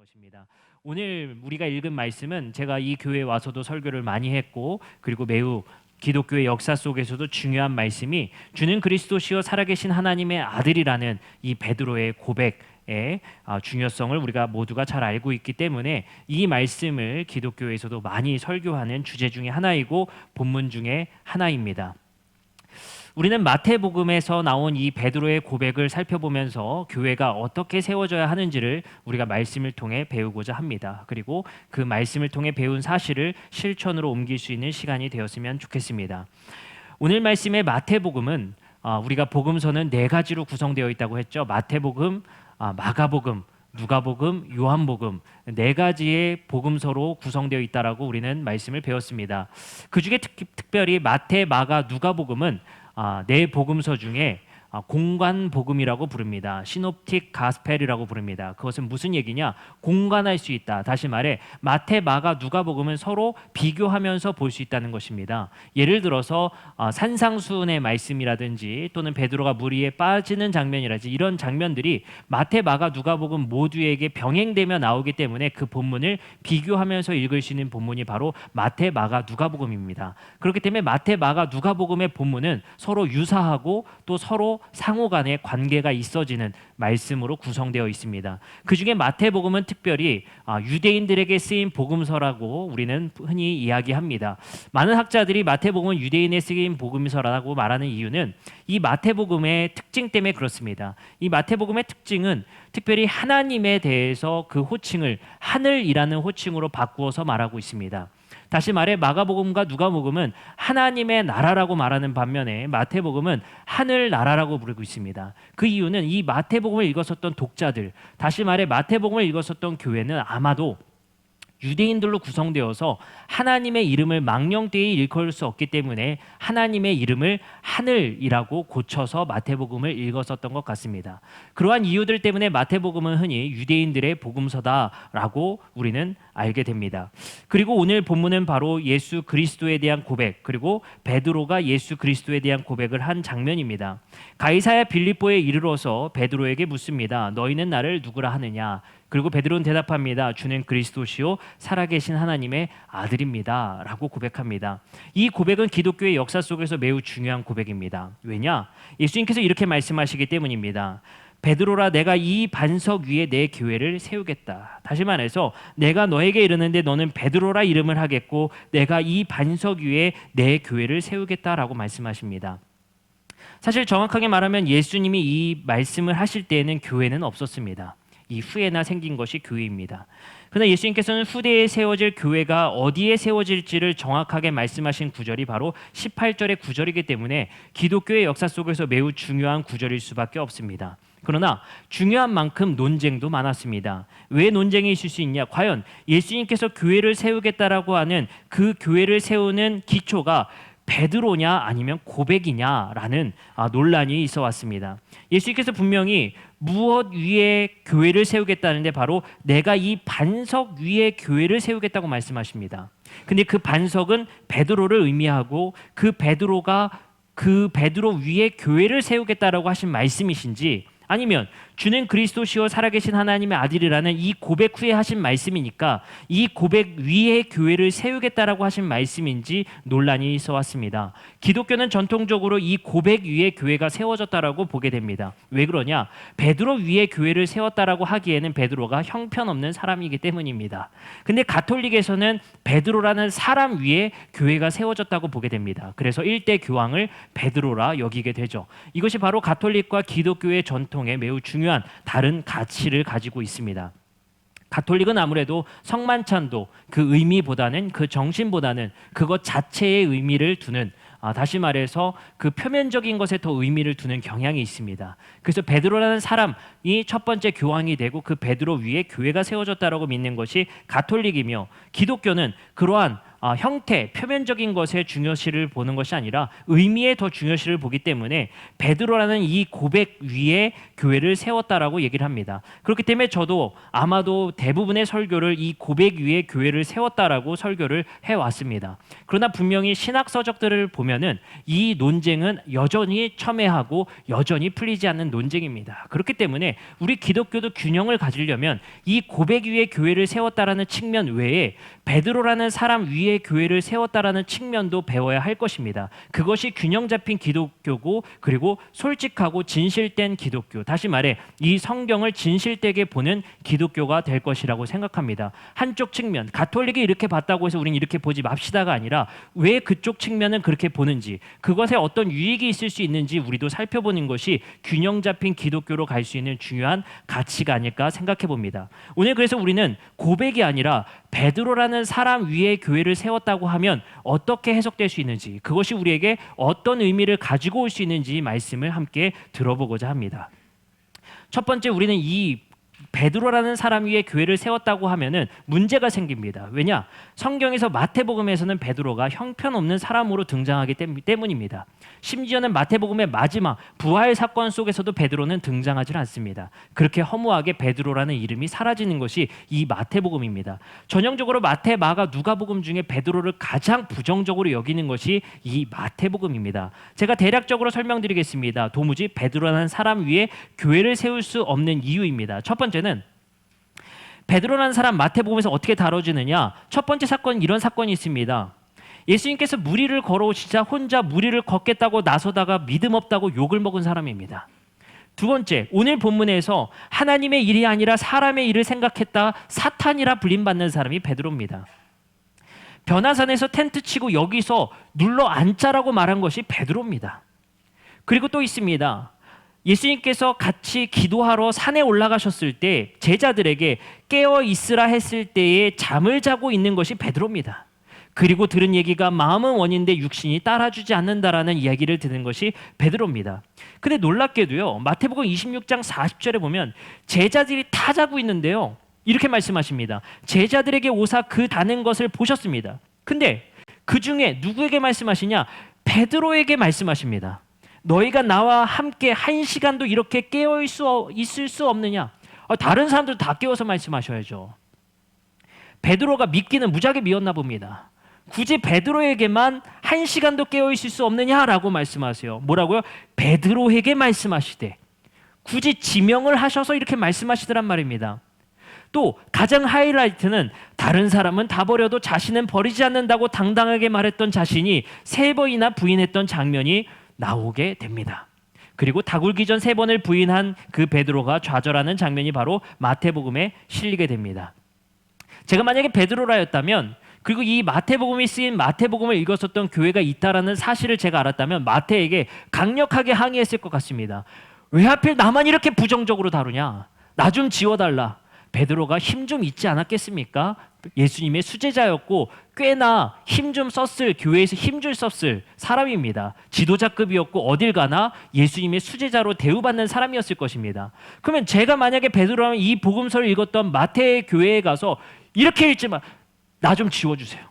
것입니다. 오늘 우리가 읽은 말씀은 제가 이 교회에 와서도 설교를 많이 했고, 그리고 매우 기독교의 역사 속에서도 중요한 말씀이 주는 그리스도시요 살아계신 하나님의 아들이라는 이 베드로의 고백의 중요성을 우리가 모두가 잘 알고 있기 때문에 이 말씀을 기독교에서도 많이 설교하는 주제 중에 하나이고 본문 중에 하나입니다. 우리는 마태복음에서 나온 이 베드로의 고백을 살펴보면서 교회가 어떻게 세워져야 하는지를 우리가 말씀을 통해 배우고자 합니다. 그리고 그 말씀을 통해 배운 사실을 실천으로 옮길 수 있는 시간이 되었으면 좋겠습니다. 오늘 말씀의 마태복음은 우리가 복음서는 4가지로 구성되어 있다고 했죠. 마태복음, 마가복음, 누가복음, 요한복음 4가지의 복음서로 구성되어 있다라고 우리는 말씀을 배웠습니다. 그 중에 특별히 마태, 마가, 누가복음은 4복음서 중에 공관 복음이라고 부릅니다. 시놉틱 가스펠이라고 부릅니다. 그것은 무슨 얘기냐? 공관할 수 있다. 다시 말해 마태, 마가, 누가복음은 서로 비교하면서 볼 수 있다는 것입니다. 예를 들어서 산상수훈의 말씀이라든지 또는 베드로가 물 위에 빠지는 장면이라든지 이런 장면들이 마태, 마가, 누가복음 모두에게 병행되며 나오기 때문에 그 본문을 비교하면서 읽을 수 있는 본문이 바로 마태, 마가, 누가복음입니다. 그렇기 때문에 마태, 마가, 누가복음의 본문은 서로 유사하고 또 서로 상호 간의 관계가 있어지는 말씀으로 구성되어 있습니다. 그 중에 마태복음은 특별히 유대인들에게 쓰인 복음서라고 우리는 흔히 이야기합니다. 많은 학자들이 마태복음은 유대인에 쓰인 복음서라고 말하는 이유는 이 마태복음의 특징 때문에 그렇습니다. 이 마태복음의 특징은 특별히 하나님에 대해서 그 호칭을 하늘이라는 호칭으로 바꾸어서 말하고 있습니다. 다시 말해 마가복음과 누가복음은 하나님의 나라라고 말하는 반면에 마태복음은 하늘 나라라고 부르고 있습니다. 그 이유는 이 마태복음을 읽었었던 독자들, 다시 말해 마태복음을 읽었었던 교회는 아마도 유대인들로 구성되어서 하나님의 이름을 망령되이 일컬을 수 없기 때문에 하나님의 이름을 하늘이라고 고쳐서 마태복음을 읽었었던 것 같습니다. 그러한 이유들 때문에 마태복음은 흔히 유대인들의 복음서다라고 우리는 알게 됩니다. 그리고 오늘 본문은 바로 예수 그리스도에 대한 고백, 그리고 베드로가 예수 그리스도에 대한 고백을 한 장면입니다. 가이사야 빌립보에 이르러서 베드로에게 묻습니다. 너희는 나를 누구라 하느냐? 그리고 베드로는 대답합니다. 주는 그리스도시요 살아계신 하나님의 아들입니다 라고 고백합니다. 이 고백은 기독교의 역사 속에서 매우 중요한 고백입니다. 왜냐? 예수님께서 이렇게 말씀하시기 때문입니다. 베드로라 내가 이 반석 위에 내 교회를 세우겠다. 다시 말해서 내가 너에게 이르는데 너는 베드로라 이름을 하겠고 내가 이 반석 위에 내 교회를 세우겠다라고 말씀하십니다. 사실 정확하게 말하면 예수님이 이 말씀을 하실 때에는 교회는 없었습니다. 이 후에나 생긴 것이 교회입니다. 그러나 예수님께서는 후대에 세워질 교회가 어디에 세워질지를 정확하게 말씀하신 구절이 바로 18절의 구절이기 때문에 기독교의 역사 속에서 매우 중요한 구절일 수밖에 없습니다. 그러나 중요한 만큼 논쟁도 많았습니다. 왜 논쟁이 있을 수 있냐? 과연 예수님께서 교회를 세우겠다라고 하는 그 교회를 세우는 기초가 베드로냐 아니면 고백이냐라는 논란이 있어 왔습니다. 예수님께서 분명히 무엇 위에 교회를 세우겠다는데 바로 내가 이 반석 위에 교회를 세우겠다고 말씀하십니다. 근데 그 반석은 베드로를 의미하고 그 베드로가 그 베드로 위에 교회를 세우겠다라고 하신 말씀이신지 아니면 주는 그리스도시요 살아계신 하나님의 아들이라는 이 고백 후에 하신 말씀이니까 이 고백 위에 교회를 세우겠다라고 하신 말씀인지 논란이 있어 왔습니다. 기독교는 전통적으로 이 고백 위에 교회가 세워졌다라고 보게 됩니다. 왜 그러냐? 베드로 위에 교회를 세웠다라고 하기에는 베드로가 형편없는 사람이기 때문입니다. 근데 가톨릭에서는 베드로라는 사람 위에 교회가 세워졌다고 보게 됩니다. 그래서 1대 교황을 베드로라 여기게 되죠. 이것이 바로 가톨릭과 기독교의 전통에 매우 중요한 다른 가치를 가지고 있습니다. 가톨릭은 아무래도 성만찬도 그 의미보다는 그 정신보다는 그것 자체의 의미를 두는 다시 말해서 그 표면적인 것에 더 의미를 두는 경향이 있습니다. 그래서 베드로라는 사람이 첫 번째 교황이 되고 그 베드로 위에 교회가 세워졌다라고 믿는 것이 가톨릭이며 기독교는 그러한 형태, 표면적인 것에 중요시를 보는 것이 아니라 의미에 더 중요시를 보기 때문에 베드로라는 이 고백 위에 교회를 세웠다라고 얘기를 합니다. 그렇기 때문에 저도 아마도 대부분의 설교를 이 고백 위에 교회를 세웠다라고 설교를 해왔습니다. 그러나 분명히 신학 서적들을 보면은 이 논쟁은 여전히 첨예하고 여전히 풀리지 않는 논쟁입니다. 그렇기 때문에 우리 기독교도 균형을 가지려면 이 고백 위에 교회를 세웠다라는 측면 외에 베드로라는 사람 위에 교회를 세웠다라는 측면도 배워야 할 것입니다. 그것이 균형 잡힌 기독교고 그리고 솔직하고 진실된 기독교, 다시 말해 이 성경을 진실되게 보는 기독교가 될 것이라고 생각합니다. 한쪽 측면, 가톨릭이 이렇게 봤다고 해서 우리는 이렇게 보지 맙시다가 아니라 왜 그쪽 측면은 그렇게 보는지, 그것에 어떤 유익이 있을 수 있는지 우리도 살펴보는 것이 균형 잡힌 기독교로 갈 수 있는 중요한 가치가 아닐까 생각해 봅니다. 오늘 그래서 우리는 고백이 아니라 베드로라는 사람 위에 교회를 세웠다고 하면 어떻게 해석될 수 있는지, 그것이 우리에게 어떤 의미를 가지고 올 수 있는지 말씀을 함께 들어보고자 합니다. 첫 번째, 우리는 이 베드로라는 사람 위에 교회를 세웠다고 하면은 문제가 생깁니다. 왜냐? 성경에서 마태복음에서는 베드로가 형편없는 사람으로 등장하기 때문입니다. 심지어는 마태복음의 마지막 부활 사건 속에서도 베드로는 등장하지 않습니다. 그렇게 허무하게 베드로라는 이름이 사라지는 것이 이 마태복음입니다. 전형적으로 마태, 마가, 누가복음 중에 베드로를 가장 부정적으로 여기는 것이 이 마태복음입니다. 제가 대략적으로 설명드리겠습니다. 도무지 베드로라는 사람 위에 교회를 세울 수 없는 이유입니다. 첫 번째는 베드로라는 사람 마태복음에서 어떻게 다뤄지느냐. 첫 번째 사건은 이런 사건이 있습니다. 예수님께서 무리를 걸어오시자 혼자 무리를 걷겠다고 나서다가 믿음 없다고 욕을 먹은 사람입니다. 두 번째, 오늘 본문에서 하나님의 일이 아니라 사람의 일을 생각했다 사탄이라 불림받는 사람이 베드로입니다. 변화산에서 텐트 치고 여기서 눌러 앉자라고 말한 것이 베드로입니다. 그리고 또 있습니다. 예수님께서 같이 기도하러 산에 올라가셨을 때 제자들에게 깨어 있으라 했을 때에 잠을 자고 있는 것이 베드로입니다. 그리고 들은 얘기가 마음은 원인데 육신이 따라주지 않는다라는 이야기를 듣는 것이 베드로입니다. 근데 놀랍게도요, 마태복음 26장 40절에 보면 제자들이 다 자고 있는데요, 이렇게 말씀하십니다. 제자들에게 오사 그 다는 것을 보셨습니다. 근데 그 중에 누구에게 말씀하시냐? 베드로에게 말씀하십니다. 너희가 나와 함께 한 시간도 이렇게 깨어 있을 수 없느냐? 다른 사람들 다 깨워서 말씀하셔야죠. 베드로가 믿기는 무지하게 미웠나 봅니다. 굳이 베드로에게만 한 시간도 깨어 있을 수 없느냐라고 말씀하세요. 뭐라고요? 베드로에게 말씀하시되, 굳이 지명을 하셔서 이렇게 말씀하시더란 말입니다. 또 가장 하이라이트는 다른 사람은 다 버려도 자신은 버리지 않는다고 당당하게 말했던 자신이 3번이나 부인했던 장면이 나오게 됩니다. 그리고 다 굴기 전 3번을 부인한 그 베드로가 좌절하는 장면이 바로 마태복음에 실리게 됩니다. 제가 만약에 베드로라였다면, 그리고 이 마태복음이 쓰인 마태복음을 읽었었던 교회가 있다라는 사실을 제가 알았다면 마태에게 강력하게 항의했을 것 같습니다. 왜 하필 나만 이렇게 부정적으로 다루냐? 나 좀 지워달라. 베드로가 힘 좀 있지 않았겠습니까? 예수님의 수제자였고 꽤나 힘 좀 썼을, 교회에서 힘 줄 썼을 사람입니다. 지도자급이었고 어딜 가나 예수님의 수제자로 대우받는 사람이었을 것입니다. 그러면 제가 만약에 베드로라면 이 복음서를 읽었던 마태의 교회에 가서 이렇게 읽지 마, 나 좀 지워주세요,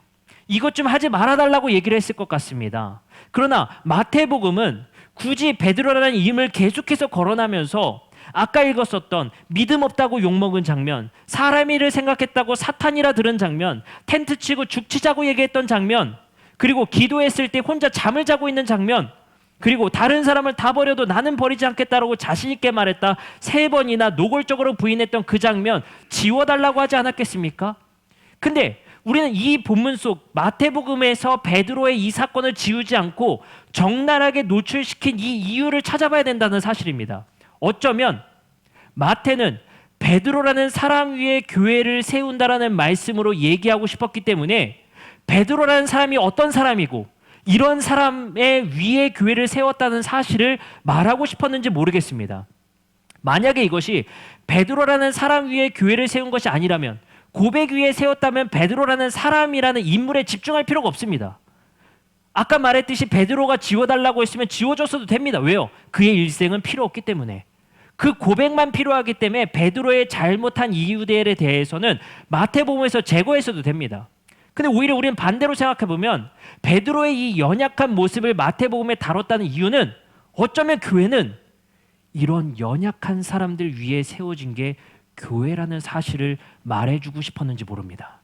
이것 좀 하지 말아달라고 얘기를 했을 것 같습니다. 그러나 마태복음은 굳이 베드로라는 이름을 계속해서 거론하면서 아까 읽었었던 믿음 없다고 욕먹은 장면, 사람의 일을 생각했다고 사탄이라 들은 장면, 텐트 치고 죽치자고 얘기했던 장면, 그리고 기도했을 때 혼자 잠을 자고 있는 장면, 그리고 다른 사람을 다 버려도 나는 버리지 않겠다라고 자신 있게 말했다 3번이나 노골적으로 부인했던 그 장면 지워달라고 하지 않았겠습니까? 근데 우리는 이 본문 속 마태복음에서 베드로의 이 사건을 지우지 않고 적나라하게 노출시킨 이 이유를 찾아봐야 된다는 사실입니다. 어쩌면 마태는 베드로라는 사람 위에 교회를 세운다라는 말씀으로 얘기하고 싶었기 때문에 베드로라는 사람이 어떤 사람이고 이런 사람의 위에 교회를 세웠다는 사실을 말하고 싶었는지 모르겠습니다. 만약에 이것이 베드로라는 사람 위에 교회를 세운 것이 아니라면, 고백 위에 세웠다면 베드로라는 사람이라는 인물에 집중할 필요가 없습니다. 아까 말했듯이 베드로가 지워달라고 했으면 지워줬어도 됩니다. 왜요? 그의 일생은 필요 없기 때문에. 그 고백만 필요하기 때문에 베드로의 잘못한 이유들에 대해서는 마태복음에서 제거했어도 됩니다. 근데 오히려 우리는 반대로 생각해 보면 베드로의 이 연약한 모습을 마태복음에 다뤘다는 이유는 어쩌면 교회는 이런 연약한 사람들 위에 세워진 게 교회라는 사실을 말해주고 싶었는지 모릅니다.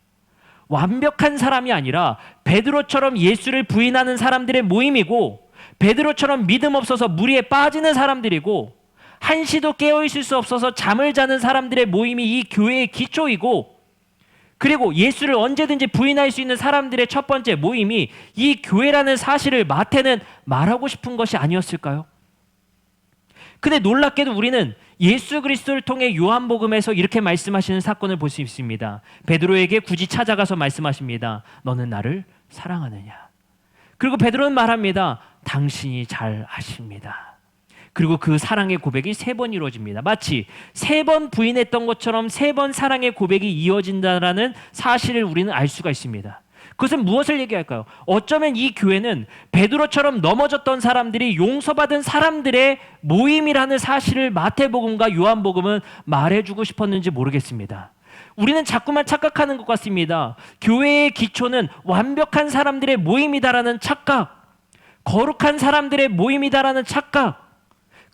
완벽한 사람이 아니라 베드로처럼 예수를 부인하는 사람들의 모임이고, 베드로처럼 믿음 없어서 무리에 빠지는 사람들이고, 한시도 깨어있을 수 없어서 잠을 자는 사람들의 모임이 이 교회의 기초이고, 그리고 예수를 언제든지 부인할 수 있는 사람들의 첫 번째 모임이 이 교회라는 사실을 마태는 말하고 싶은 것이 아니었을까요? 근데 놀랍게도 우리는 예수 그리스도를 통해 요한복음에서 이렇게 말씀하시는 사건을 볼 수 있습니다. 베드로에게 굳이 찾아가서 말씀하십니다. 너는 나를 사랑하느냐? 그리고 베드로는 말합니다. 당신이 잘 아십니다. 그리고 그 사랑의 고백이 3번 이루어집니다. 마치 3번 부인했던 것처럼 3번 사랑의 고백이 이어진다라는 사실을 우리는 알 수가 있습니다. 그것은 무엇을 얘기할까요? 어쩌면 이 교회는 베드로처럼 넘어졌던 사람들이 용서받은 사람들의 모임이라는 사실을 마태복음과 요한복음은 말해주고 싶었는지 모르겠습니다. 우리는 자꾸만 착각하는 것 같습니다. 교회의 기초는 완벽한 사람들의 모임이다라는 착각, 거룩한 사람들의 모임이다라는 착각.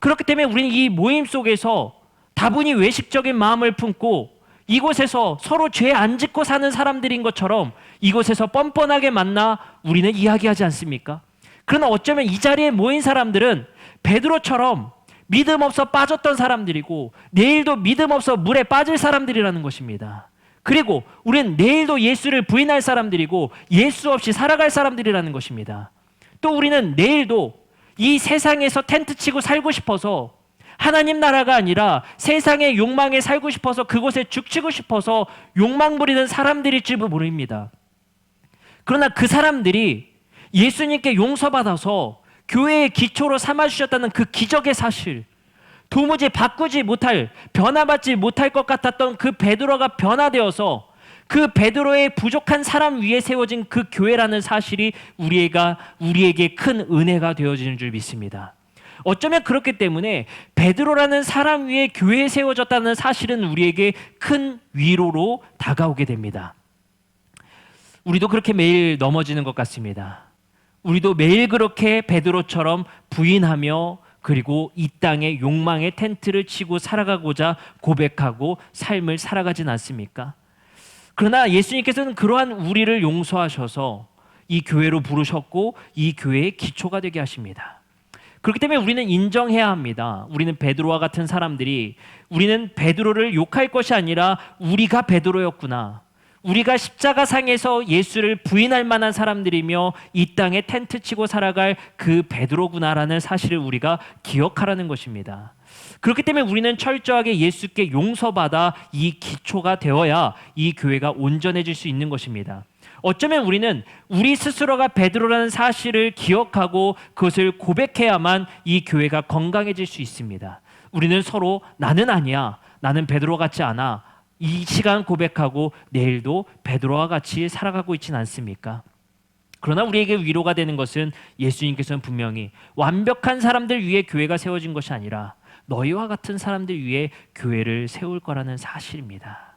그렇기 때문에 우리는 이 모임 속에서 다분히 외식적인 마음을 품고 이곳에서 서로 죄 안 짓고 사는 사람들인 것처럼 이곳에서 뻔뻔하게 만나 우리는 이야기하지 않습니까? 그러나 어쩌면 이 자리에 모인 사람들은 베드로처럼 믿음 없어 빠졌던 사람들이고 내일도 믿음 없어 물에 빠질 사람들이라는 것입니다. 그리고 우리는 내일도 예수를 부인할 사람들이고 예수 없이 살아갈 사람들이라는 것입니다. 또 우리는 내일도 이 세상에서 텐트 치고 살고 싶어서 하나님 나라가 아니라 세상의 욕망에 살고 싶어서 그곳에 죽치고 싶어서 욕망 부리는 사람들일지도 모릅니다. 그러나 그 사람들이 예수님께 용서받아서 교회의 기초로 삼아주셨다는 그 기적의 사실, 도무지 바꾸지 못할, 변화받지 못할 것 같았던 그 베드로가 변화되어서 그 베드로의 부족한 사람 위에 세워진 그 교회라는 사실이 우리에게 큰 은혜가 되어지는 줄 믿습니다. 어쩌면 그렇기 때문에 베드로라는 사람 위에 교회에 세워졌다는 사실은 우리에게 큰 위로로 다가오게 됩니다. 우리도 그렇게 매일 넘어지는 것 같습니다. 우리도 매일 그렇게 베드로처럼 부인하며 그리고 이 땅에 욕망의 텐트를 치고 살아가고자 고백하고 삶을 살아가진 않습니까? 그러나 예수님께서는 그러한 우리를 용서하셔서 이 교회로 부르셨고 이 교회의 기초가 되게 하십니다. 그렇기 때문에 우리는 인정해야 합니다. 우리는 베드로와 같은 사람들이, 우리는 베드로를 욕할 것이 아니라 우리가 베드로였구나, 우리가 십자가상에서 예수를 부인할 만한 사람들이며 이 땅에 텐트 치고 살아갈 그 베드로구나라는 사실을 우리가 기억하라는 것입니다. 그렇기 때문에 우리는 철저하게 예수께 용서받아 이 기초가 되어야 이 교회가 온전해질 수 있는 것입니다. 어쩌면 우리는 우리 스스로가 베드로라는 사실을 기억하고 그것을 고백해야만 이 교회가 건강해질 수 있습니다. 우리는 서로 나는 아니야, 나는 베드로 같지 않아, 이 시간 고백하고 내일도 베드로와 같이 살아가고 있지는 않습니까? 그러나 우리에게 위로가 되는 것은 예수님께서는 분명히 완벽한 사람들 위에 교회가 세워진 것이 아니라 너희와 같은 사람들 위에 교회를 세울 거라는 사실입니다.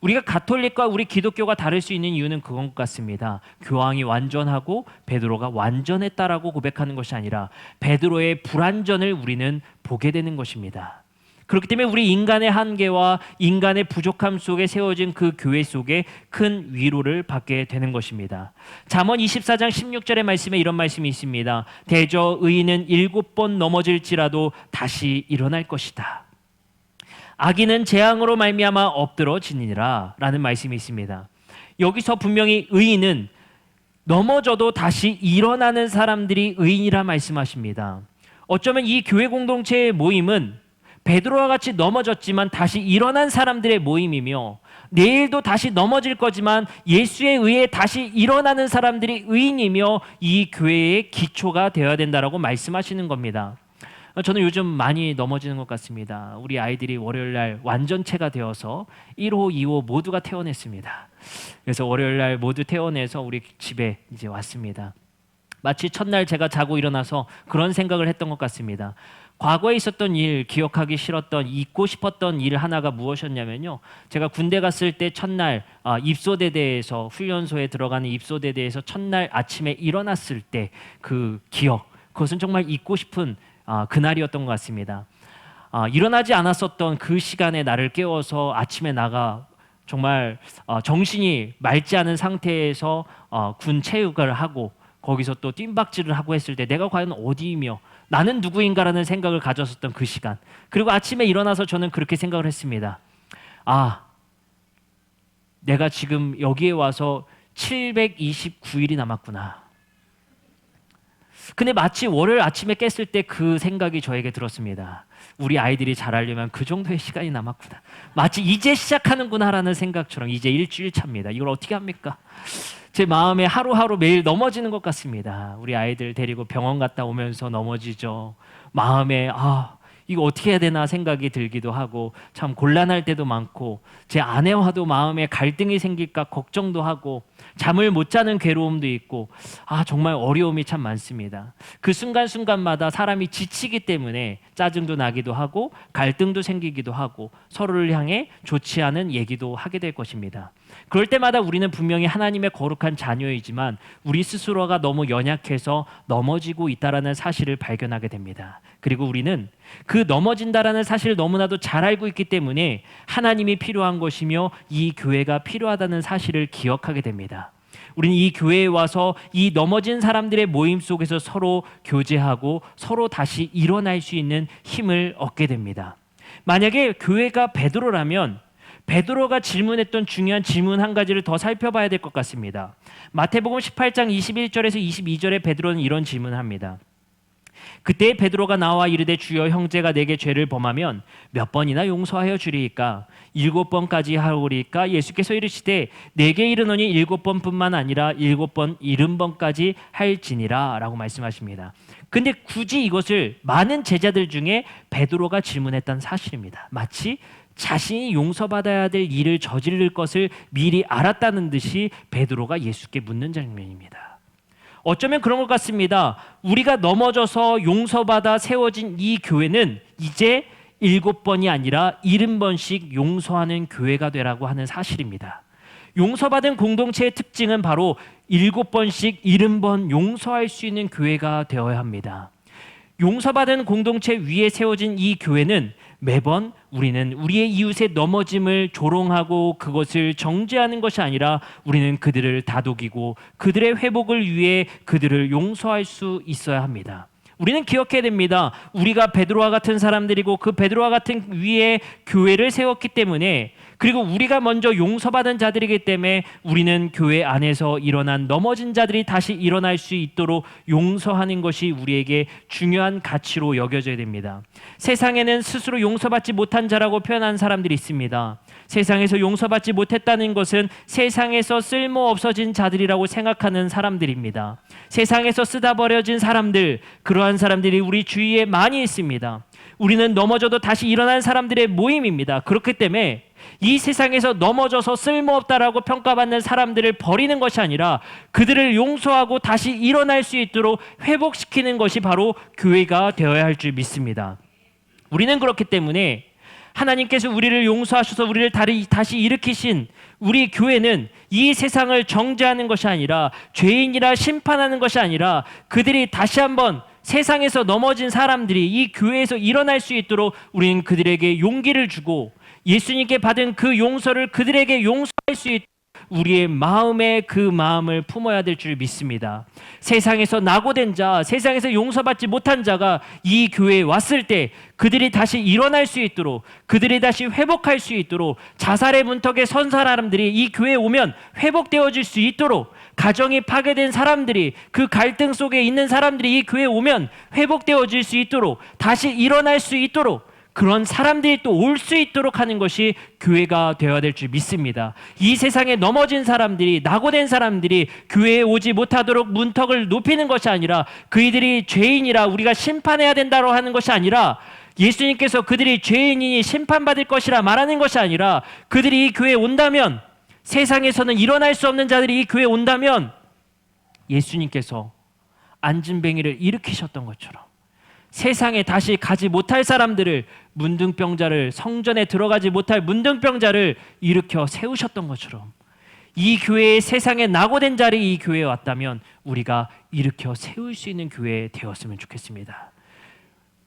우리가 가톨릭과 우리 기독교가 다를 수 있는 이유는 그건 것 같습니다. 교황이 완전하고 베드로가 완전했다라고 고백하는 것이 아니라 베드로의 불완전을 우리는 보게 되는 것입니다. 그렇기 때문에 우리 인간의 한계와 인간의 부족함 속에 세워진 그 교회 속에 큰 위로를 받게 되는 것입니다. 잠언 24장 16절의 말씀에 이런 말씀이 있습니다. 대저 의인은 7번 넘어질지라도 다시 일어날 것이다. 악인은 재앙으로 말미암아 엎드러지니라 라는 말씀이 있습니다. 여기서 분명히 의인은 넘어져도 다시 일어나는 사람들이 의인이라 말씀하십니다. 어쩌면 이 교회 공동체의 모임은 베드로와 같이 넘어졌지만 다시 일어난 사람들의 모임이며 내일도 다시 넘어질 거지만 예수에 의해 다시 일어나는 사람들이 의인이며 이 교회의 기초가 되어야 된다라고 말씀하시는 겁니다. 저는 요즘 많이 넘어지는 것 같습니다. 우리 아이들이 월요일날 완전체가 되어서 1호, 2호 모두가 퇴원했습니다. 그래서 월요일날 모두 퇴원해서 우리 집에 이제 왔습니다. 마치 첫날 제가 자고 일어나서 그런 생각을 했던 것 같습니다. 과거에 있었던 일, 기억하기 싫었던, 잊고 싶었던 일 하나가 무엇이었냐면요. 제가 군대 갔을 때 첫날 입소대대에서 훈련소에 들어가는 입소대대에서 첫날 아침에 일어났을 때 그 기억, 그것은 정말 잊고 싶은 그날이었던 것 같습니다. 일어나지 않았었던 그 시간에 나를 깨워서 아침에 나가 정말 정신이 맑지 않은 상태에서 군 체육을 하고 거기서 또 뜀박질을 하고 했을 때 내가 과연 어디이며 나는 누구인가라는 생각을 가졌었던 그 시간. 그리고 아침에 일어나서 저는 그렇게 생각을 했습니다. 내가 지금 여기에 와서 729일이 남았구나. 근데 마치 월요일 아침에 깼을 때 그 생각이 저에게 들었습니다. 우리 아이들이 자라려면 그 정도의 시간이 남았구나. 마치 이제 시작하는구나라는 생각처럼 이제 일주일 차입니다. 이걸 어떻게 합니까? 제 마음에 하루하루 매일 넘어지는 것 같습니다. 우리 아이들 데리고 병원 갔다 오면서 넘어지죠. 마음에 이거 어떻게 해야 되나 생각이 들기도 하고 참 곤란할 때도 많고 제 아내와도 마음에 갈등이 생길까 걱정도 하고 잠을 못 자는 괴로움도 있고 정말 어려움이 참 많습니다. 그 순간순간마다 사람이 지치기 때문에 짜증도 나기도 하고 갈등도 생기기도 하고 서로를 향해 좋지 않은 얘기도 하게 될 것입니다. 그럴 때마다 우리는 분명히 하나님의 거룩한 자녀이지만 우리 스스로가 너무 연약해서 넘어지고 있다라는 사실을 발견하게 됩니다. 그리고 우리는 그 넘어진다라는 사실을 너무나도 잘 알고 있기 때문에 하나님이 필요한 것이며 이 교회가 필요하다는 사실을 기억하게 됩니다. 우리는 이 교회에 와서 이 넘어진 사람들의 모임 속에서 서로 교제하고 서로 다시 일어날 수 있는 힘을 얻게 됩니다. 만약에 교회가 베드로라면 베드로가 질문했던 중요한 질문 한 가지를 더 살펴봐야 될 것 같습니다. 마태복음 18장 21절에서 22절에 베드로는 이런 질문을 합니다. 그때 베드로가 나와 이르되 주여 형제가 내게 죄를 범하면 몇 번이나 용서하여 주리이까 7번까지 하오리이까 예수께서 이르시되 내게 이르노니 7번뿐만 아니라 7번 70번까지 할지니라 라고 말씀하십니다. 근데 굳이 이것을 많은 제자들 중에 베드로가 질문했던 사실입니다. 마치 자신이 용서받아야 될 일을 저지를 것을 미리 알았다는 듯이 베드로가 예수께 묻는 장면입니다. 어쩌면 그런 것 같습니다. 우리가 넘어져서 용서받아 세워진 이 교회는 이제 7번이 아니라 70번씩 용서하는 교회가 되라고 하는 사실입니다. 용서받은 공동체의 특징은 바로 7번씩 70번 용서할 수 있는 교회가 되어야 합니다. 용서받은 공동체 위에 세워진 이 교회는 매번 우리는 우리의 이웃의 넘어짐을 조롱하고 그것을 정죄하는 것이 아니라 우리는 그들을 다독이고 그들의 회복을 위해 그들을 용서할 수 있어야 합니다. 우리는 기억해야 됩니다. 우리가 베드로와 같은 사람들이고 그 베드로와 같은 위에 교회를 세웠기 때문에 그리고 우리가 먼저 용서받은 자들이기 때문에 우리는 교회 안에서 일어난 넘어진 자들이 다시 일어날 수 있도록 용서하는 것이 우리에게 중요한 가치로 여겨져야 됩니다. 세상에는 스스로 용서받지 못한 자라고 표현한 사람들이 있습니다. 세상에서 용서받지 못했다는 것은 세상에서 쓸모없어진 자들이라고 생각하는 사람들입니다. 세상에서 쓰다 버려진 사람들, 그러한 사람들이 우리 주위에 많이 있습니다. 우리는 넘어져도 다시 일어난 사람들의 모임입니다. 그렇기 때문에 이 세상에서 넘어져서 쓸모없다라고 평가받는 사람들을 버리는 것이 아니라 그들을 용서하고 다시 일어날 수 있도록 회복시키는 것이 바로 교회가 되어야 할 줄 믿습니다. 우리는 그렇기 때문에 하나님께서 우리를 용서하셔서 우리를 다시 일으키신 우리 교회는 이 세상을 정죄하는 것이 아니라 죄인이라 심판하는 것이 아니라 그들이 다시 한번 세상에서 넘어진 사람들이 이 교회에서 일어날 수 있도록 우리는 그들에게 용기를 주고 예수님께 받은 그 용서를 그들에게 용서할 수 있도록 우리의 마음에 그 마음을 품어야 될 줄 믿습니다. 세상에서 낙오된 자, 세상에서 용서받지 못한 자가 이 교회에 왔을 때 그들이 다시 일어날 수 있도록 그들이 다시 회복할 수 있도록 자살의 문턱에 선 사람들이 이 교회에 오면 회복되어질 수 있도록 가정이 파괴된 사람들이 그 갈등 속에 있는 사람들이 이 교회에 오면 회복되어질 수 있도록 다시 일어날 수 있도록 그런 사람들이 또 올 수 있도록 하는 것이 교회가 되어야 될 줄 믿습니다. 이 세상에 넘어진 사람들이 낙오된 사람들이 교회에 오지 못하도록 문턱을 높이는 것이 아니라 그이들이 죄인이라 우리가 심판해야 된다고 하는 것이 아니라 예수님께서 그들이 죄인이니 심판받을 것이라 말하는 것이 아니라 그들이 이 교회에 온다면 세상에서는 일어날 수 없는 자들이 이 교회에 온다면 예수님께서 안진뱅이를 일으키셨던 것처럼 세상에 다시 가지 못할 사람들을, 문둥병자를, 성전에 들어가지 못할 문둥병자를 일으켜 세우셨던 것처럼 이 교회의 세상에 낙오된 자리 이 교회에 왔다면 우리가 일으켜 세울 수 있는 교회 되었으면 좋겠습니다.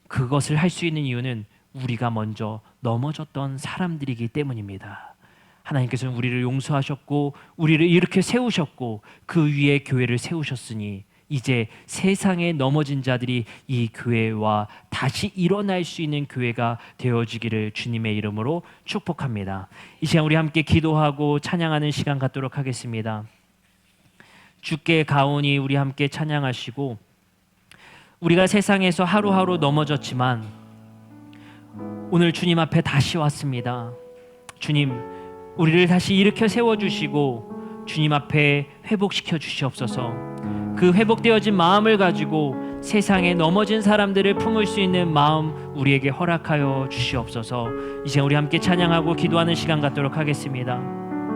그것을 할 수 있는 이유는 우리가 먼저 넘어졌던 사람들이기 때문입니다. 하나님께서는 우리를 용서하셨고 우리를 이렇게 세우셨고 그 위에 교회를 세우셨으니 이제 세상에 넘어진 자들이 이 교회와 다시 일어날 수 있는 교회가 되어지기를 주님의 이름으로 축복합니다. 이 시간 우리 함께 기도하고 찬양하는 시간 갖도록 하겠습니다. 주께 가오니 우리 함께 찬양하시고, 우리가 세상에서 하루하루 넘어졌지만 오늘 주님 앞에 다시 왔습니다. 주님, 우리를 다시 일으켜 세워주시고 주님 앞에 회복시켜 주시옵소서. 그 회복되어진 마음을 가지고 세상에 넘어진 사람들을 품을 수 있는 마음 우리에게 허락하여 주시옵소서. 이제 우리 함께 찬양하고 기도하는 시간 갖도록 하겠습니다.